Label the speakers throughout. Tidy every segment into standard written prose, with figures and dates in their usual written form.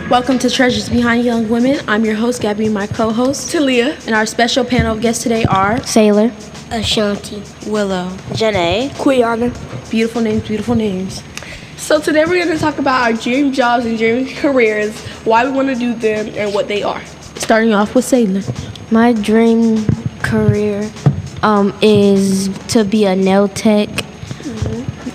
Speaker 1: Welcome to Treasures Behind Young Women. I'm your host, Gabby, and my co-host,
Speaker 2: Talia.
Speaker 1: And our special panel of guests today are
Speaker 3: Sailor,
Speaker 4: Ashanti,
Speaker 5: Willow,
Speaker 4: Jonnae,
Speaker 2: Quionna.
Speaker 1: beautiful names, beautiful names.
Speaker 2: So today we're going to talk about our dream jobs and dream careers, why we want to do them, and what they are.
Speaker 1: Starting off with Sailor.
Speaker 3: my dream career is to be a nail tech.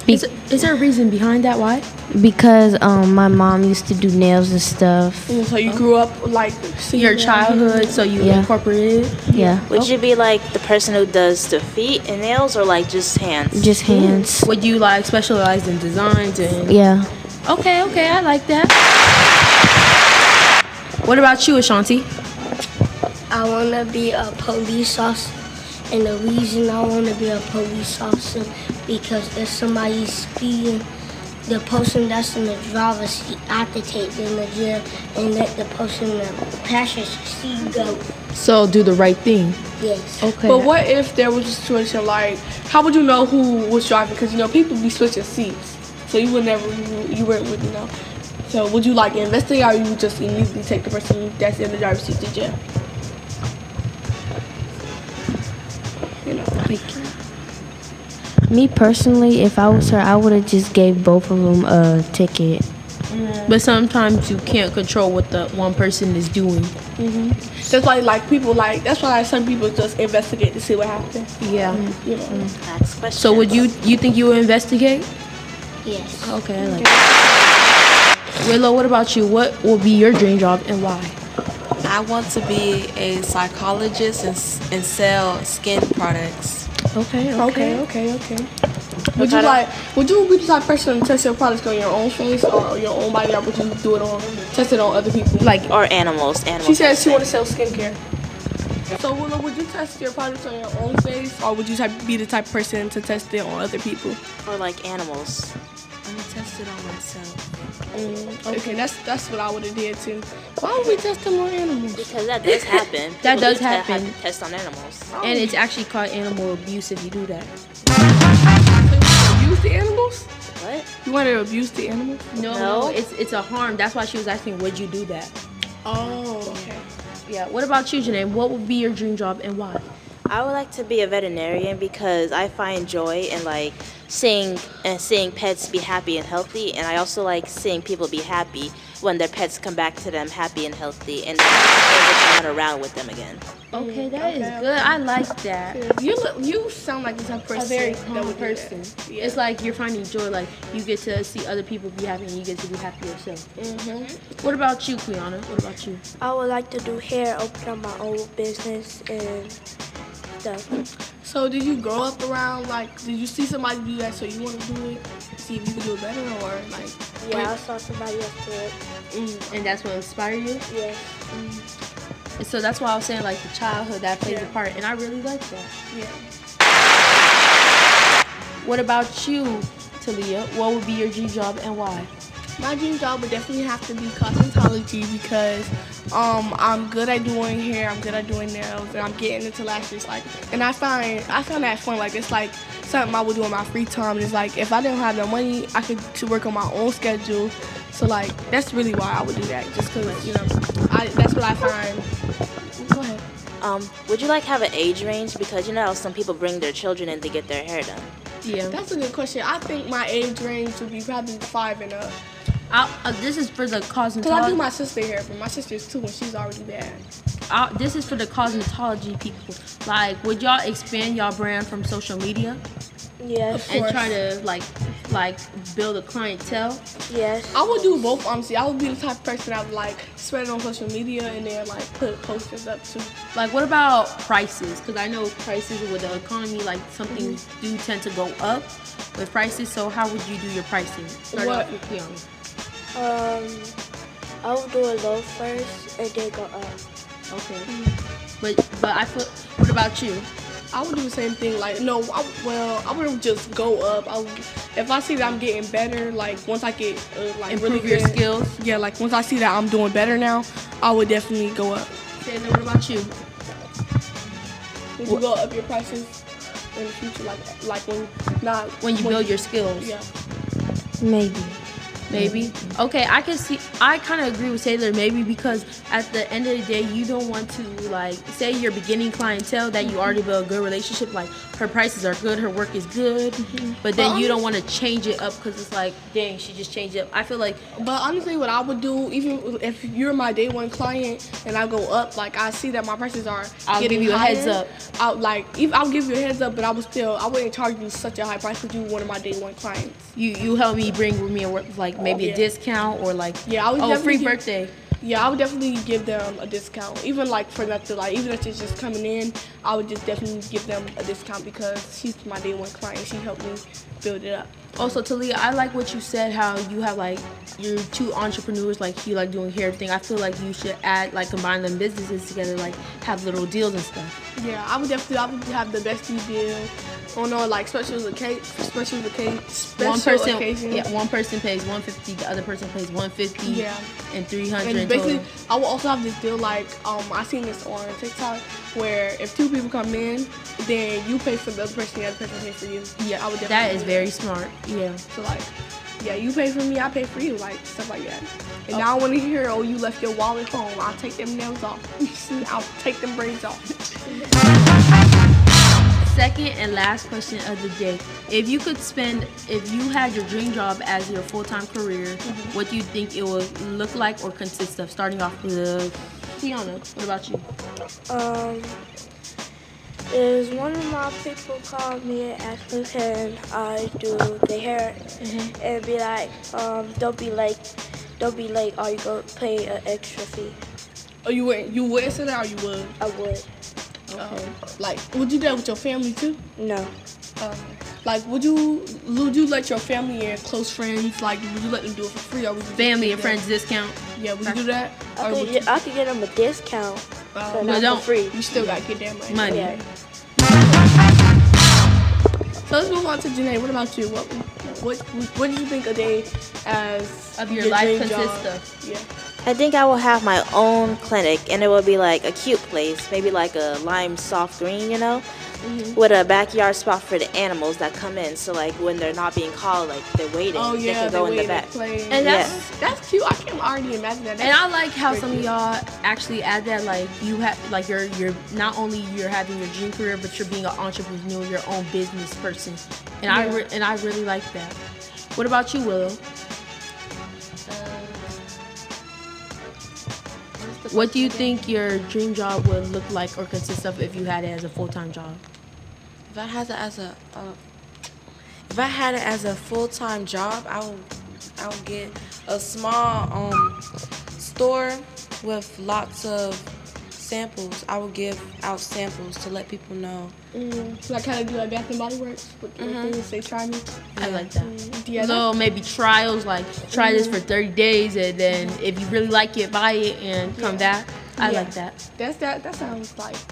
Speaker 1: Is there a reason behind that? Why?
Speaker 3: Because my mom used to do nails and stuff.
Speaker 2: So you grew up like seeing
Speaker 1: Your
Speaker 2: that?
Speaker 1: childhood, so you
Speaker 3: Yeah.
Speaker 1: incorporated it?
Speaker 3: Yeah,
Speaker 5: would you be like the person who does the feet and nails, or like just hands?
Speaker 3: just hands.
Speaker 1: Would you like specialize in designs and?
Speaker 3: Yeah,
Speaker 1: Okay, I like that. What about you, Ashanti?
Speaker 4: I want to be a police officer, and the reason I want to be a police officer because if somebody's speeding, the person that's in the driver's seat, I have to take them to jail and let the person in the passenger seat go.
Speaker 1: So do the right thing.
Speaker 4: Yes.
Speaker 1: Okay.
Speaker 2: But what if there was a situation like, how would you know who was driving? Because, people be switching seats. So you would never, you wouldn't really know. So would you like investigate, or you would just immediately take the person that's in the driver's seat to jail?
Speaker 3: me personally, if I was her, I would have just gave both of them a ticket.
Speaker 1: But sometimes you can't control what the one person is doing.
Speaker 2: That's why like people like, that's why some people just investigate to see what happened.
Speaker 1: Yeah.
Speaker 5: Ask questions.
Speaker 1: So would you think you would investigate?
Speaker 4: Yes.
Speaker 1: Okay, I like it. Willow, what about you? What will be your dream job and why?
Speaker 6: I want to be a psychologist and sell skin products.
Speaker 1: Okay.
Speaker 2: Would you be the type of person to test your products on your own face or your own body, or would you do it test it on other people?
Speaker 5: or animals.
Speaker 2: She said she want to sell skincare. So Willow, would you test your products on your own face, or would you be the type of person to test it on other people?
Speaker 5: Or like animals.
Speaker 6: I'm gonna test it on myself.
Speaker 2: Okay, that's what I would have did too. Why would we test them on animals?
Speaker 5: Because that does happen.
Speaker 1: That
Speaker 5: People
Speaker 1: does
Speaker 5: do
Speaker 1: happen.
Speaker 5: have to test on animals.
Speaker 1: And it's actually called animal abuse if you do that.
Speaker 2: Abuse the animals?
Speaker 5: What?
Speaker 2: You want to abuse the animals?
Speaker 1: No, it's a harm. That's why she was asking, would you do that?
Speaker 2: Oh, okay.
Speaker 1: Yeah. What about you, Jonnae? What would be your dream job and why?
Speaker 5: I would like to be a veterinarian because I find joy in like seeing pets be happy and healthy, and I also like seeing people be happy when their pets come back to them happy and healthy and able to run around with them again.
Speaker 1: Okay, that is good. I like that.
Speaker 2: You sound like the type of person
Speaker 1: A very
Speaker 2: that
Speaker 1: calm
Speaker 2: would do that.
Speaker 1: person.
Speaker 2: Yeah.
Speaker 1: It's like you're finding joy. Like you get to see other people be happy and you get to be happy yourself. What about you, Quionna? What about you?
Speaker 7: I would like to do hair, open up my own business and stuff.
Speaker 2: So did you grow up around, like, did you see somebody do that so you want to do it? See if you can do it better, or like?
Speaker 7: Yeah, I saw somebody else do it.
Speaker 1: And that's what inspired you?
Speaker 7: Yes.
Speaker 1: And so that's why I was saying like the childhood that plays a part, and I really like that.
Speaker 2: Yeah.
Speaker 1: What about you, Talia? What would be your dream job and why?
Speaker 2: My dream job would definitely have to be cosmetology because I'm good at doing hair, I'm good at doing nails, and I'm getting into lashes. Like, and I find that fun. Like, it's like something I would do in my free time. And it's like if I didn't have the money, I could to work on my own schedule. So like that's really why I would do that, just because that's what I find. Go ahead.
Speaker 5: Would you like have an age range? Because how some people bring their children in to get their hair done.
Speaker 1: Yeah.
Speaker 2: That's a good question. I think my age range would be probably 5 and up.
Speaker 1: This is for the
Speaker 2: Cause I do
Speaker 1: cosmetology.
Speaker 2: my sister hair, but my sister's 2 and she's already bad.
Speaker 1: This is for the cosmetology people. Like, would y'all expand y'all brand from social media
Speaker 7: Yes.
Speaker 1: and try to like build a clientele?
Speaker 7: Yes.
Speaker 2: I would do both, honestly. I would be the type of person that would like spread it on social media and then like put posters up too.
Speaker 1: Like, what about prices? Because I know prices with the economy, like some things do tend to go up with prices. So how would you do your pricing? Start
Speaker 2: What?
Speaker 1: off with Quionna.
Speaker 7: I would do it low first and then go up.
Speaker 1: Okay. But I feel. What about you?
Speaker 2: I would do the same thing. Like, no, I wouldn't just go up. If I see that I'm getting better, like once I get like
Speaker 1: Improve
Speaker 2: really
Speaker 1: your
Speaker 2: good,
Speaker 1: skills.
Speaker 2: Yeah, like once I see that I'm doing better now, I would definitely go up.
Speaker 1: Taylor, what about you?
Speaker 2: Would you go up your prices in the future, like when
Speaker 1: When you build your skills.
Speaker 2: Yeah.
Speaker 3: Maybe.
Speaker 1: Maybe. Okay, I can see. I kind of agree with Taylor. Maybe because at the end of the day, you don't want to like say your beginning clientele that you already built a good relationship. Like her prices are good, her work is good, but then you don't want to change it up because it's like, dang, she just changed it up. I feel like.
Speaker 2: But honestly, what I would do, even if you're my day one client and I go up, like I see that my prices are
Speaker 1: I'll
Speaker 2: getting
Speaker 1: give you a
Speaker 2: higher,
Speaker 1: heads up.
Speaker 2: I'll give you a heads up, but I wouldn't charge you such a high price because you were one of my day one clients.
Speaker 1: You help me bring me a like maybe a discount or like
Speaker 2: I would
Speaker 1: free birthday.
Speaker 2: Yeah, I would definitely give them a discount. Even like for that to like, even if it's just coming in, I would just definitely give them a discount because she's my day one client. She helped me build it up.
Speaker 1: Also, Talia, I like what you said, how you have like your two entrepreneurs, like you like doing hair thing. I feel like you should combine them businesses together, like have little deals and stuff.
Speaker 2: Yeah, I would have the best deal. Oh no, like special occasion.
Speaker 1: One person pays $150, the other person pays $150.
Speaker 2: Yeah.
Speaker 1: And $300.
Speaker 2: And basically, I will also have this deal like I seen this on TikTok where if two people come in, then you pay for the other person, the other person pays for you.
Speaker 1: Yeah,
Speaker 2: I would definitely.
Speaker 1: That is very smart. Yeah.
Speaker 2: So like, yeah, you pay for me, I pay for you, like stuff like that. And now I want to hear, oh, you left your wallet home. I'll take them nails off. I'll take them braids off.
Speaker 1: Second and last question of the day. If you had your dream job as your full-time career, what do you think it would look like or consist of? Starting off with Quionna, what about you?
Speaker 7: Is one of my people called me and asked me can I do the hair and be like, don't be late or you go pay an extra fee.
Speaker 2: Oh, you wouldn't say that or you would?
Speaker 7: I would.
Speaker 2: Okay. Like, would you do that with your family too?
Speaker 7: No.
Speaker 2: Like, would you let your family and close friends, like, would you let them do it for free or would you
Speaker 1: Family and friends discount?
Speaker 2: Yeah, would you do that?
Speaker 7: I could get them a discount, but
Speaker 1: No,
Speaker 7: not
Speaker 1: don't.
Speaker 7: for free.
Speaker 2: You still gotta get that money.
Speaker 7: Yeah.
Speaker 2: So let's move on to Jonnae. What about you? What do you think a day as
Speaker 1: Of your life
Speaker 2: dream
Speaker 1: consists
Speaker 2: job?
Speaker 1: of?
Speaker 2: Yeah.
Speaker 5: I think I will have my own clinic, and it will be like a cute place, maybe like a lime soft green, with a backyard spot for the animals that come in. So like when they're not being called, like they're waiting,
Speaker 2: Oh
Speaker 5: they
Speaker 2: yeah,
Speaker 5: can go in the back.
Speaker 1: And
Speaker 2: That's cute. I can already imagine that.
Speaker 1: And I like how some of y'all actually add that, like you have, like you're not only you're having your dream career, but you're being an entrepreneur, your own business person. And I really like that. What about you, Willow? What do you think your dream job would look like or consist of if you had it as a full-time job?
Speaker 6: If I had it as a full-time job, I would get a small store with lots of samples. I would give out samples to let people know.
Speaker 2: Like kind of do like Bath and Body Works with things say try me.
Speaker 1: I like that.
Speaker 2: Yeah,
Speaker 1: Little maybe trials, like try this for 30 days and then if you really like it, buy it and come back. I like that.
Speaker 2: That sounds nice.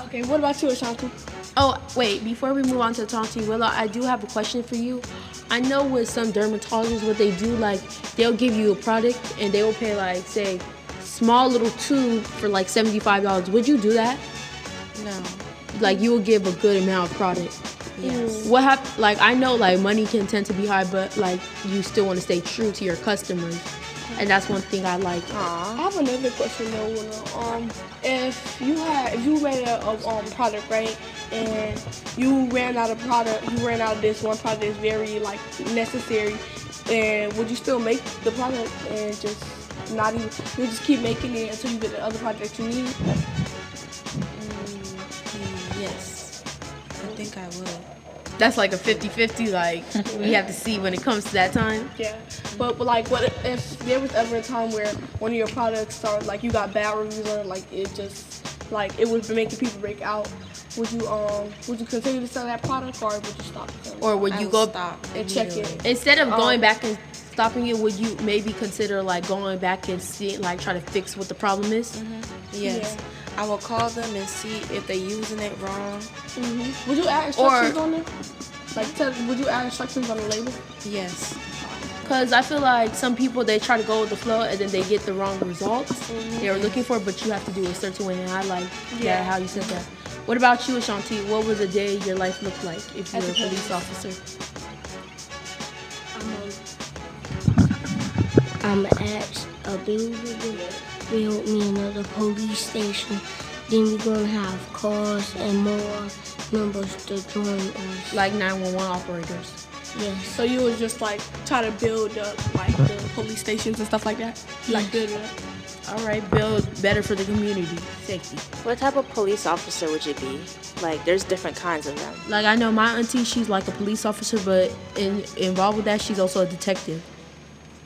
Speaker 2: Okay, what about you, Ashanti?
Speaker 1: Oh, wait, before we move on to Ashanti, Willow, I do have a question for you. I know with some dermatologists, what they do, like, they'll give you a product and they will pay, like, say, small little tube for, like, $75. Would you do that?
Speaker 6: No.
Speaker 1: Like, you will give a good amount of product.
Speaker 6: Yes.
Speaker 1: What like, I know, like, money can tend to be high, but, like, you still want to stay true to your customers. And that's one thing I like.
Speaker 2: I have another question though, Willow. If you ran out of product, right, and you ran out of this one product that's very like necessary, and would you still make the product and just not even you just keep making it until you get the other product that you need?
Speaker 6: Yes, I think I would.
Speaker 1: That's like a 50-50, like, we have to see when it comes to that time.
Speaker 2: Yeah, but like, what if there was ever a time where one of your products started, like, you got bad reviews on it, like, it just, like, it was making people break out, would you continue to sell that product, or would you stop selling?
Speaker 1: Or would you go
Speaker 6: stop
Speaker 2: and check it?
Speaker 1: Instead of going back and stopping it, would you maybe consider, like, going back and see, like, try to fix what the problem is?
Speaker 6: Yes. Yeah. I will call them and see if they're using it wrong.
Speaker 2: Would you add instructions on it? Would you add instructions on the label?
Speaker 6: Yes.
Speaker 1: Because I feel like some people, they try to go with the flow and then they get the wrong results they were looking for, but you have to do it a certain way. And I like that, how you said that. What about you, Ashanti? What would a day your life look like if you were a police officer?
Speaker 4: I'm at a build me another police station. Then we're gonna have cars and more members to join us.
Speaker 1: Like 911 operators.
Speaker 4: Yes.
Speaker 2: So you would just like try to build up like the police stations and stuff like that? Like build it up.
Speaker 1: All right, build better for the community. Safety.
Speaker 5: What type of police officer would you be? Like, there's different kinds of them.
Speaker 1: Like, I know my auntie, she's like a police officer, but involved with that, she's also a detective.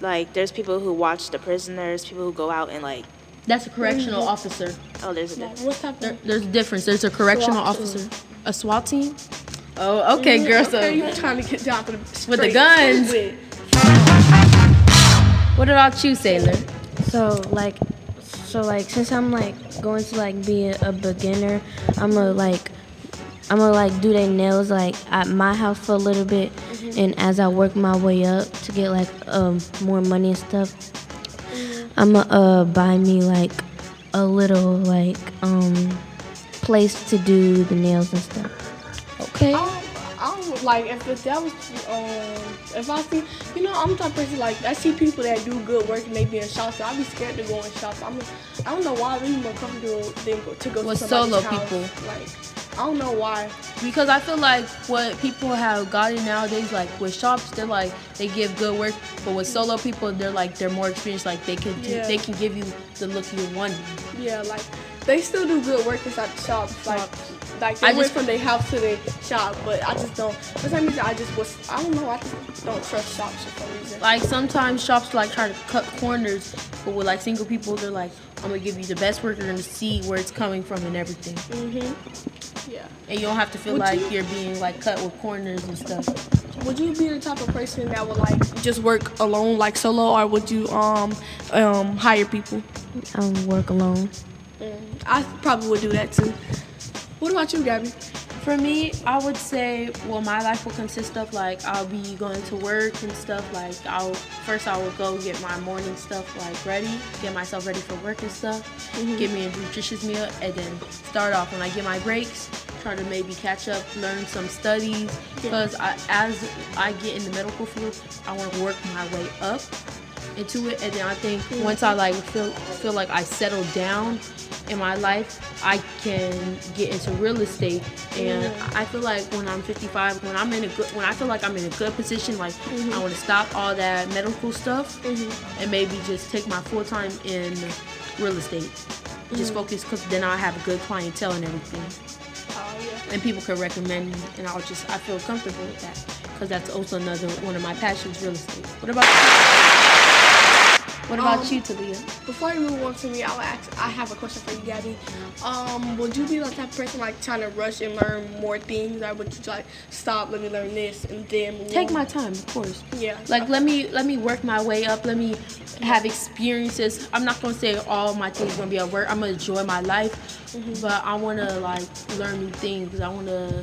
Speaker 5: Like, there's people who watch the prisoners, people who go out and like.
Speaker 1: That's a correctional officer.
Speaker 5: Oh, there's a difference.
Speaker 2: What type of
Speaker 1: There's a difference. There's a correctional
Speaker 2: SWAT team.
Speaker 1: officer. A SWAT team? Oh, okay, girl. So
Speaker 2: Okay, you trying to get down to the
Speaker 1: with the guns. What about you, Sailor?
Speaker 3: So like, since I'm like going to like be a beginner, I'm gonna do their nails like at my house for a little bit, and as I work my way up to get like more money and stuff, I'ma buy me like a little like place to do the nails and stuff.
Speaker 1: Okay.
Speaker 2: I don't like if that was if I see, you know, I'm the type of person like I see people that do good work and they be in shops, so I'd be scared to go in shops. I don't know why I really more comfortable than to go
Speaker 1: With
Speaker 2: to somebody's
Speaker 1: solo
Speaker 2: house.
Speaker 1: people.
Speaker 2: Like I don't know why.
Speaker 1: Because I feel like what people have gotten nowadays, like with shops, they're like they give good work, but with solo people, they're more experienced. Like they can they can give you the look you want.
Speaker 2: Yeah, like they still do good work inside the shops. Like they went from their house to their shop, but I just don't. For some reason, I don't know. I just don't trust shops for some reason.
Speaker 1: Like sometimes shops like try to cut corners, but with like single people, they're like, I'm gonna give you the best work. You're gonna see where it's coming from and everything.
Speaker 2: Yeah.
Speaker 1: And you don't have to feel you're being like cut with corners and stuff.
Speaker 2: Would you be the type of person that would like just work alone, like solo, or would you hire people?
Speaker 3: Work alone.
Speaker 2: I probably would do that too. What about you, Gabby?
Speaker 1: For me, I would say, well, my life will consist of like I'll be going to work and stuff. Like I will go get my morning stuff like ready, get myself ready for work and stuff, get me a nutritious meal, and then start off when I get my breaks. Try to maybe catch up, learn some studies, because as I get in the medical field, I want to work my way up into it, and then I think once I like feel like I settle down in my life, I can get into real estate. And I feel like when I'm 55, when I feel like I'm in a good position, like I want to stop all that medical stuff and maybe just take my full time in real estate. Just focus, because then I have a good clientele and everything. And people can recommend me, and I feel comfortable with that, because that's also another one of my passions, real estate. What about you, Talia?
Speaker 2: Before you move on to me, I have a question for you, Gabby. Would you be the type of person like trying to rush and learn more things, or would you like stop, let me learn this, and then move
Speaker 1: Take
Speaker 2: on?
Speaker 1: my time, of course.
Speaker 2: Yeah.
Speaker 1: Like let me work my way up. Let me have experiences. I'm not gonna say all my things gonna be at work. I'm gonna enjoy my life, but I wanna like learn new things. I wanna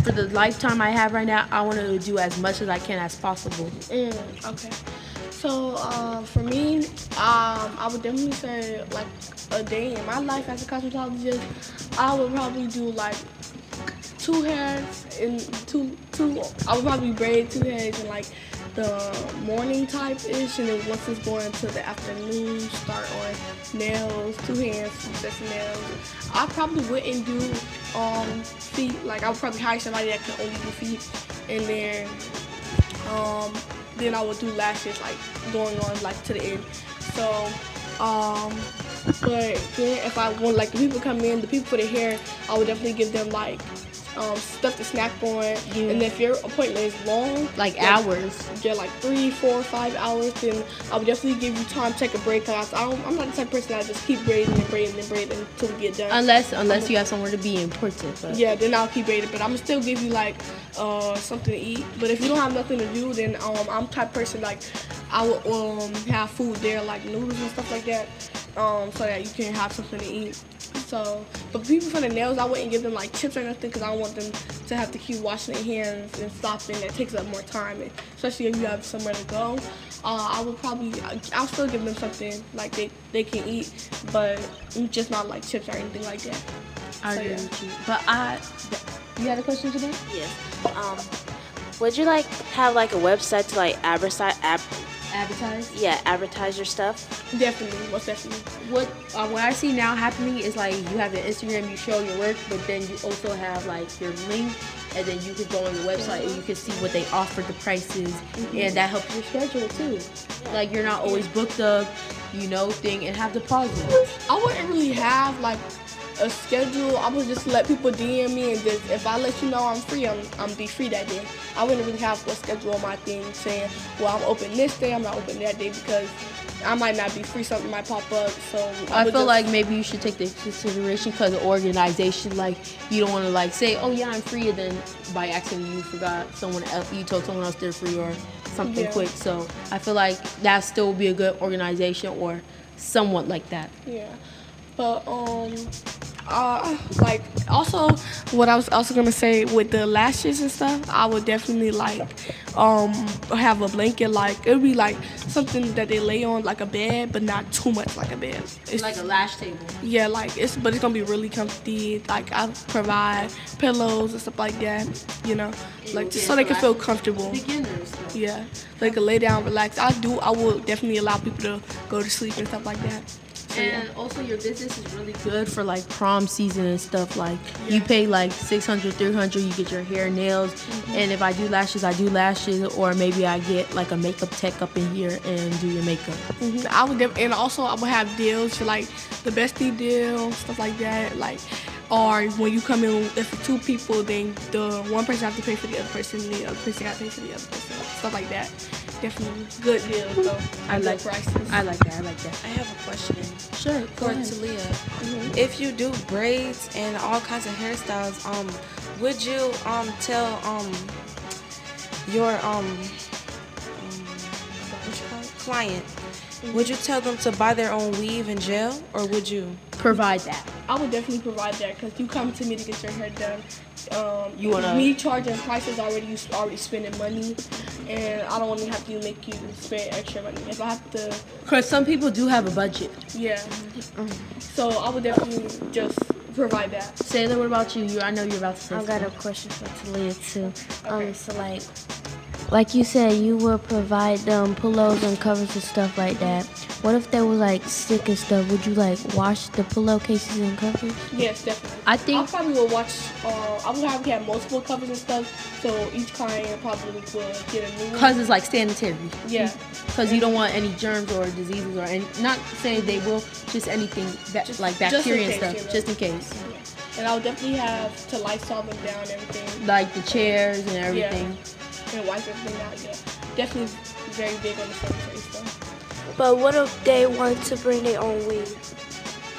Speaker 1: for the lifetime I have right now, I wanna do as much as I can as possible.
Speaker 2: Okay. So for me, I would definitely say like a day in my life as a cosmetologist, I would probably do like 2 hairs and two. I would probably braid 2 hairs in like the morning type ish, and then once it's going to the afternoon, start on nails, 2 hands, 2 sets of nails. I probably wouldn't do feet. Like I would probably hire somebody that could only do feet, and then I would do lashes, like going on like to the end. So, but then if I want like the people come in, the people for the hair, I would definitely give them like stuff to snack on. And if your appointment is long,
Speaker 1: Like hours.
Speaker 2: yeah, like 3, 4, 5 hours, then I would definitely give you time to take a break. Cause I'm not the type of person that just keep braiding and braiding and braiding until we get done.
Speaker 1: Unless you have somewhere to be important. But.
Speaker 2: Yeah, then I'll keep braiding, but I'm gonna still give you like something to eat. But if you don't have nothing to do, then I'm the type of person like I would have food there, like noodles and stuff like that, so that you can have something to eat. So, but people for the nails, I wouldn't give them like chips or nothing, because I don't want them to have to keep washing their hands and stopping. That takes up more time, and especially if you have somewhere to go. I'll still give them something like they can eat, but just not like chips or anything like that.
Speaker 1: I agree with you. But you had a question today?
Speaker 5: Yes. Would you like have like a website to like advertise?
Speaker 1: Advertise.
Speaker 5: Yeah, advertise your stuff.
Speaker 2: Definitely, most definitely.
Speaker 1: What I see now happening is like you have your Instagram, you show your work, but then you also have like your link, and then you could go on the website and you can see what they offer, the prices, and that helps your schedule too. Like you're not always booked up, thing, and have the pauses.
Speaker 2: I wouldn't really have like a schedule. I would just let people DM me, and just, if I let you know I'm free, I'm be free that day. I wouldn't really have a schedule on my thing saying, well, I'm open this day, I'm not open that day, because I might not be free, something might pop up. So
Speaker 1: I feel like maybe you should take the consideration because of organization. Like you don't want to like say, oh yeah, I'm free, and then by accident you forgot someone else, you told someone else they're free or something quick. So I feel like that still would be a good organization or somewhat like that.
Speaker 2: Yeah, but like also what I was also gonna say with the lashes and stuff, I would definitely like have a blanket, like it would be like something that they lay on like a bed, but not too much like a bed.
Speaker 1: It's like a lash table.
Speaker 2: Yeah, like but it's gonna be really comfy. Like I provide pillows and stuff like that, like just so they can feel comfortable.
Speaker 1: Beginners.
Speaker 2: Yeah, so they can lay down, relax. I will definitely allow people to go to sleep and stuff like that.
Speaker 1: And also your business is really good for like prom season and stuff. Like you pay like $600, $300, you get your hair, nails, and if I do lashes, or maybe I get like a makeup tech up in here and do your makeup.
Speaker 2: I would and also I would have deals for like the bestie deal, stuff like that. Like, or when you come in, if it's 2 people, then the one person have to pay for the other person, the other person got to pay for the other person, stuff like that. Definitely good deals though.
Speaker 1: I like
Speaker 2: prices.
Speaker 1: I like that.
Speaker 6: I have a question.
Speaker 1: Sure.
Speaker 6: For Talia. If you do braids and all kinds of hairstyles, would you tell your client, would you tell them to buy their own weave and gel, or would you
Speaker 1: provide that?
Speaker 2: I would definitely provide that, because you come to me to get your hair done.
Speaker 1: Me
Speaker 2: charging prices already, you already spending money, and I don't want to have to make you spend extra money. If I have to,
Speaker 1: because some people do have a budget.
Speaker 2: Yeah. So I would definitely just provide that.
Speaker 1: Sailor, what about you? I know you're about to say
Speaker 3: I got a question for Talia too. So like you said, you will provide them pillows and covers and stuff like that. What if they were like sick and stuff? Would you like wash the pillowcases and covers?
Speaker 2: Yes, definitely.
Speaker 1: I think
Speaker 2: I probably will watch. I would probably have multiple covers and stuff, so each client probably will get a new one.
Speaker 1: Because it's like sanitary.
Speaker 2: Yeah.
Speaker 1: Because you don't want any germs or diseases or any. Not saying they will, just anything like bacteria and stuff, just in case.
Speaker 2: Yeah. And I would definitely have to Lysol them down and everything.
Speaker 1: Like the chairs and everything.
Speaker 2: Yeah. And wipe everything out. Yeah. Definitely very big on the sanitary stuff.
Speaker 7: But what if they want to bring their own weave?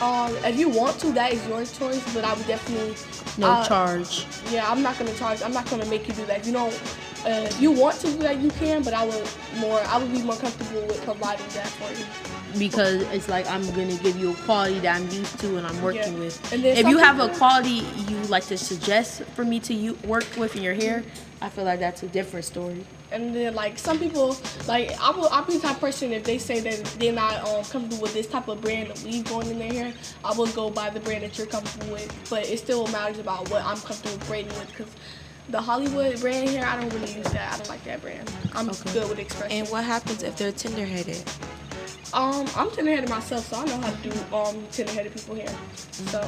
Speaker 2: If you want to, that is your choice. But I would definitely
Speaker 1: charge.
Speaker 2: Yeah, I'm not gonna charge. I'm not gonna make you do that. If you want to do that, you can. But I would be more comfortable with providing that for you.
Speaker 1: Because it's like I'm gonna give you a quality that I'm used to and I'm working with.
Speaker 2: And then
Speaker 1: if you have a quality you like to suggest for me to work with in your hair, I feel like that's a different story.
Speaker 2: And then like some people, like I'll be the type of person, if they say that they're not comfortable with this type of brand of weave going in their hair, I will go buy the brand that you're comfortable with. But it still matters about what I'm comfortable braiding with, because the Hollywood brand hair, I don't really use that. I don't like that brand. I'm good with Expression.
Speaker 6: And what happens if they're tender-headed?
Speaker 2: I'm tender-headed myself, so I know how to do tender-headed people hair. So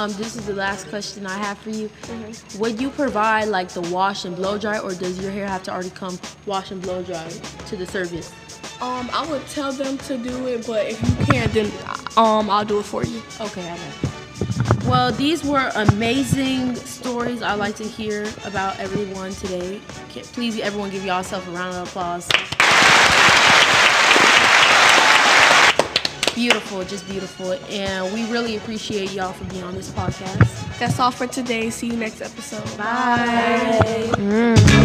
Speaker 1: this is the last question I have for you. Would you provide like the wash and blow dry, or does your hair have to already come wash and blow dry to the service?
Speaker 2: I would tell them to do it, but if you can't, then I'll do it for you.
Speaker 1: Okay, I like that. Well, these were amazing stories I'd like to hear about everyone today. Please, everyone, give yourself a round of applause. Beautiful, just beautiful. And we really appreciate y'all for being on this podcast.
Speaker 2: That's all for today. See you next episode.
Speaker 1: Bye.
Speaker 3: Mm.